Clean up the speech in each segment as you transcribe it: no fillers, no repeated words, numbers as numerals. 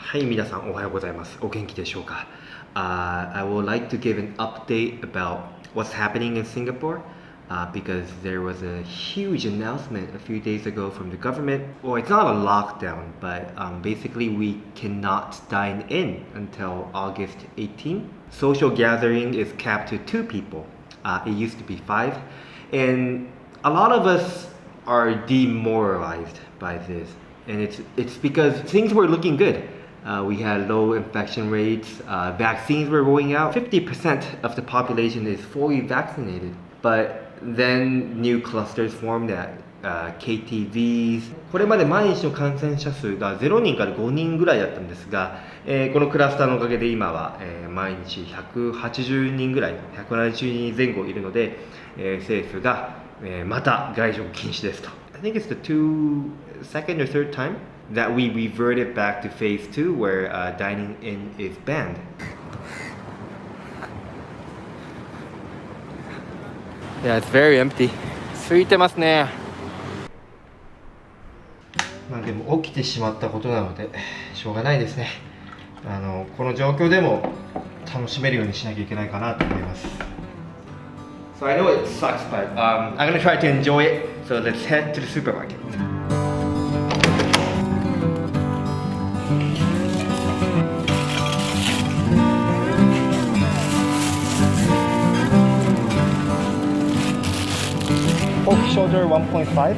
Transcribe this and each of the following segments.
はい、皆さんおはようございます。お元気でしょうか。I would like to give an update about what's happening in Singapore because there was a huge announcement a few days ago from the government. Well, it's not a lockdown, but basically we cannot dine in until August 18th. Social gathering is capped to 2 people. It used to be 5. And a lot of us are demoralized by this. And it's because things were looking good. We had low infection rates, vaccines were rolling out. 50% of the population is fully vaccinated. But then new clusters formed at KTVs. これまで毎日の感染者数が0人から5人ぐらいだったんですが、このクラスターのおかげで今は、毎日180人ぐらい、170人前後いるので、政府が、また外食禁止ですと。I think it's the second or third time that we reverted back to phase 2 where dining in is banned. Yeah, it's very empty. 空いてますね。まあでも起きてしまったことなのでしょうがないですね。この状況でも楽しめるようにしなきゃいけないかなと思います。So I know it sucks, but I'm gonna try to enjoy it. So let's head to the supermarket. Pork shoulder 1.5.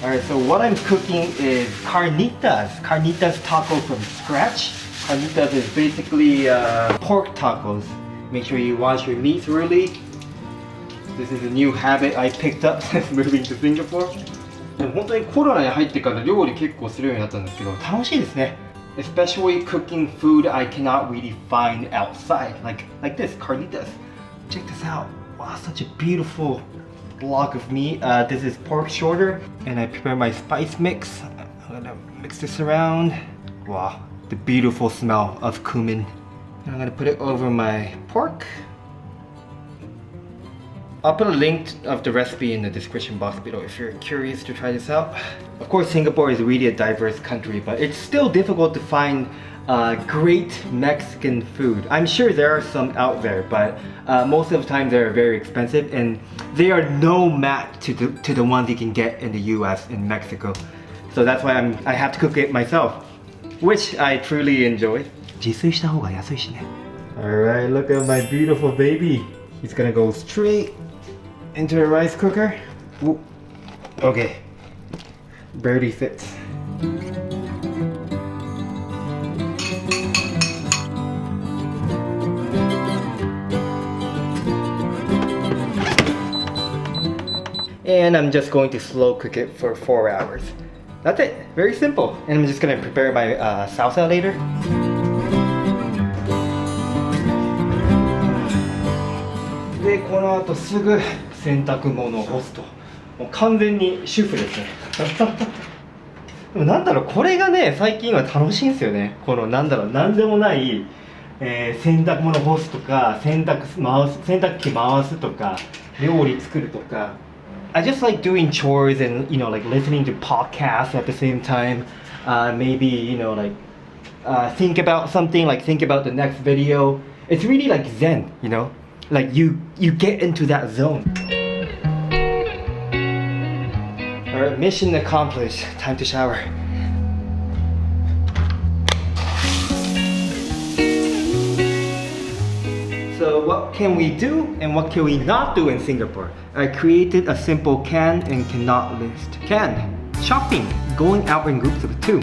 Alright, so what I'm cooking is carnitas taco from scratch. Carnitas is basically pork tacos. Make sure you wash your meat thoroughly. This is a new habit I picked up since moving to Singapore. でも本当にコロナに入ってから料理結構するようになったんですけど楽しいですね。Especially cooking food I cannot really find outside, like this carnitas. Check this out. Wow, such a beautiful block of meat. This is pork shoulder, and I prepare my spice mix. I'm gonna mix this around. Wow, the beautiful smell of cumin. And I'm gonna put it over my pork. I'll put a link of the recipe in the description box below if you're curious to try this out. Of course, Singapore is really a diverse country, but it's still difficult to find great Mexican food. I'm sure there are some out there, but most of the time they're very expensive and they are no match to the ones you can get in the US and Mexico. So that's why I have to cook it myself, which I truly enjoy. 自炊した方が安いしね。Alright, look at my beautiful baby. He's gonna go straight into a rice cooker. Ooh. Okay, barely fits. And I'm just going to slow cook it for 4 hours. That's it, very simple. And I'm just gonna prepare my salsa later. And この後すぐ洗濯物を干すと。もう完全に主婦ですね。でもなんだろう、これがね、最近は楽しいんですよね。このなんだろう、なんでもない、洗濯物干すとか、洗濯機回すとか、料理作るとか。I just like doing chores and like listening to podcasts at the same time. Maybe like think about something, like think about the next video. It's really like Zen, like you get into that zone. Alright, mission accomplished. Time to shower. So what can we do and what can we not do in Singapore? I created a simple can and cannot list. Can. Shopping. Going out in groups of 2.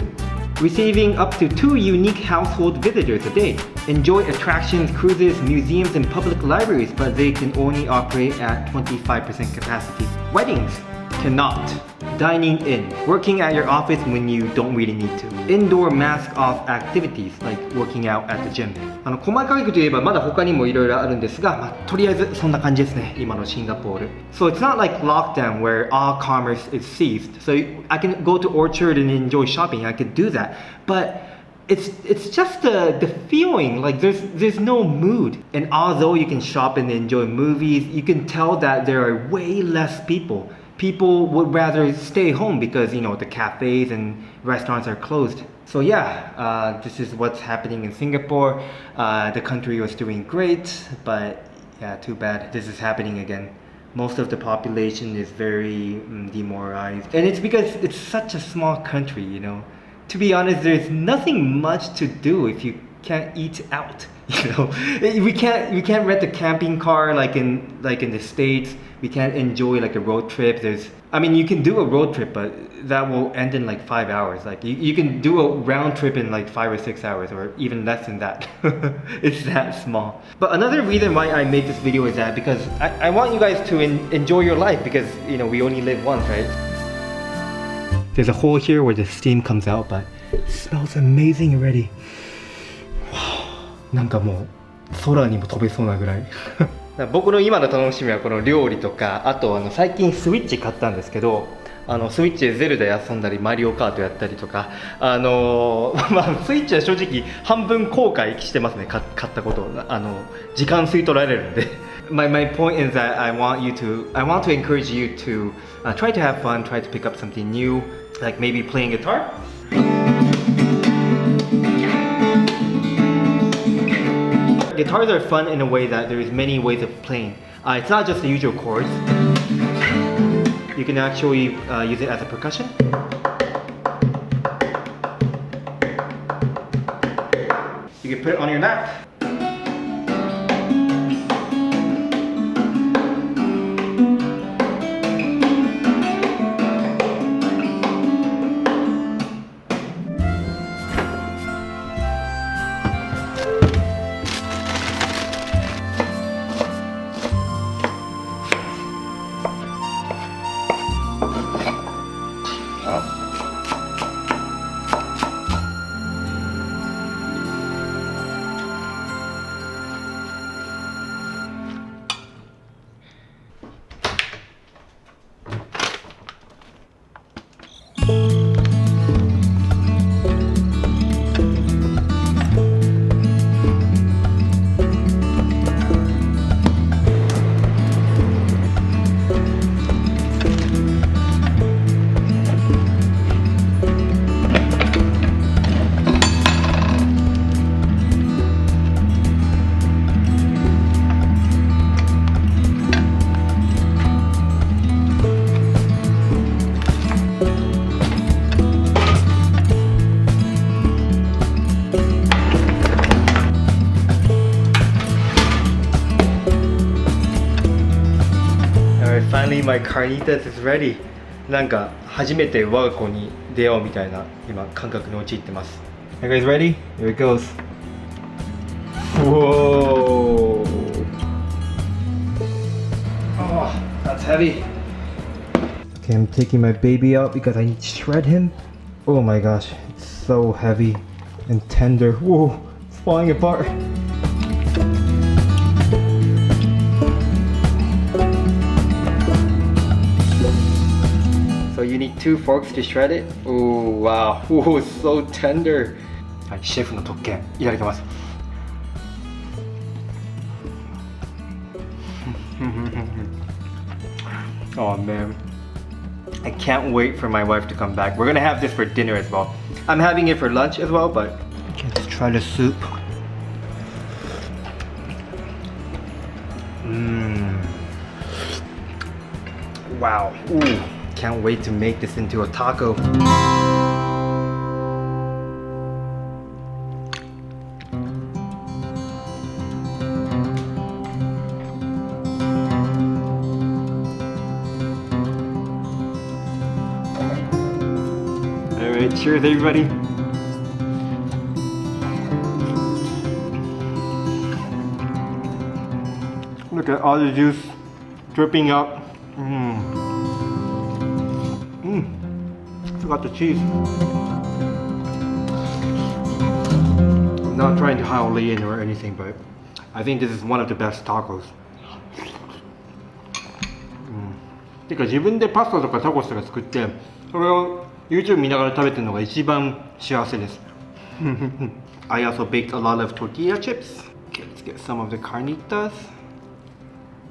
Receiving up to 2 unique household visitors a day. Enjoy attractions, cruises, museums, and public libraries, but they can only operate at 25% capacity. Weddings. Cannot. dining in, working at your office when you don't really need to, indoor mask off activities like working out at the gym. 細かいこと言えばまだ他にもいろいろあるんですが、とりあえずそんな感じですね、今のシンガポール。So it's not like lockdown where all commerce is seized. So I can go to Orchard and enjoy shopping. I could do that, but it's just the feeling, like there's no mood. And although you can shop and enjoy movies, you can tell that there are way less people. People would rather stay home because the cafes and restaurants are closed. So yeah, this is what's happening in Singapore. The country was doing great, but yeah, too bad this is happening again. Most of the population is very demoralized, and it's because it's such a small country. To be honest, there's nothing much to do if you can't eat out. We can't rent a camping car like in the States. We can't enjoy like a road trip. You can do a road trip, but that will end in like 5 hours. Like you can do a round trip in like 5 or 6 hours, or even less than that. It's that small. But another reason why I made this video is that because I want you guys to enjoy your life, because we only live once, right? There's a hole here where the steam comes out, but it smells amazing already. Wow. なんかもう空にも飛べそうなぐらい。僕の今の楽しみはこの料理とか、あと最近スイッチ買ったんですけど、スイッチでゼルダ遊んだりマリオカートやったりとか、スイッチは正直半分後悔してますね、買ったこと。時間吸い取られるんで。My point is that I want to encourage you to try to have fun, try to pick up something new, like maybe playing guitar. Guitars are fun in a way that there is many ways of playing. It's not just the usual chords. You can actually use it as a percussion. You can put it on your lap. Finally, my carnitas is ready. なんか初めて我が子に出会うみたいな今感覚に陥ってます。Are you guys ready? Here it goes. Whoa! Oh, that's heavy. Okay, I'm taking my baby out because I need to shred him. Oh my gosh, it's so heavy and tender. Whoa, it's falling apart. So you need 2 forks to shred it. Oh wow, oh, it's so tender. はい、シェフの特権いただきます。Oh man, I can't wait for my wife to come back. We're gonna have this for dinner as well. I'm having it for lunch as well, but okay, let's try the soup. Wow. Ooh. Can't wait to make this into a taco. Alright, cheers everybody. Look at all the juice dripping out. Got the cheese. I'm not trying to haul Lee in or anything, but I think this is one of the best tacos. てか自分でパスタとかタコスとか作ってそれを YouTube 見ながら食べてるのが一番幸せです。I also baked a lot of tortilla chips. Okay, let's get some of the carnitas.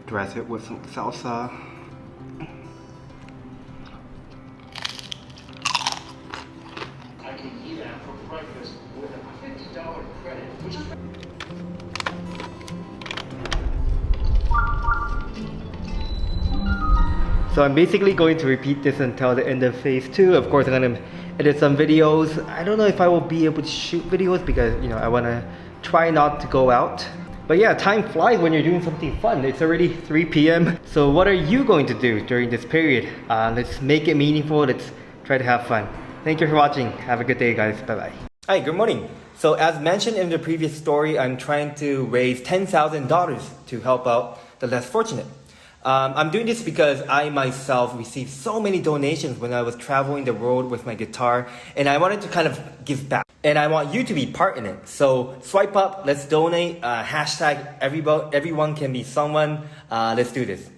Dress it with some salsa. I can eat that for breakfast with a $50 credit, which is So I'm basically going to repeat this until the end of phase 2. Of course, I'm going to edit some videos. I don't know if I will be able to shoot videos because, you know, I want to try not to go out. But yeah, time flies when you're doing something fun. It's already 3 p.m. So what are you going to do during this period? Let's make it meaningful. Let's try to have fun. Thank you for watching. Have a good day, guys. Bye-bye. Hi, good morning. So as mentioned in the previous story, I'm trying to raise $10,000 to help out the less fortunate. I'm doing this because I myself received so many donations when I was traveling the world with my guitar, and I wanted to kind of give back. And I want you to be part in it. So swipe up, let's donate, hashtag everyone can be someone. Let's do this.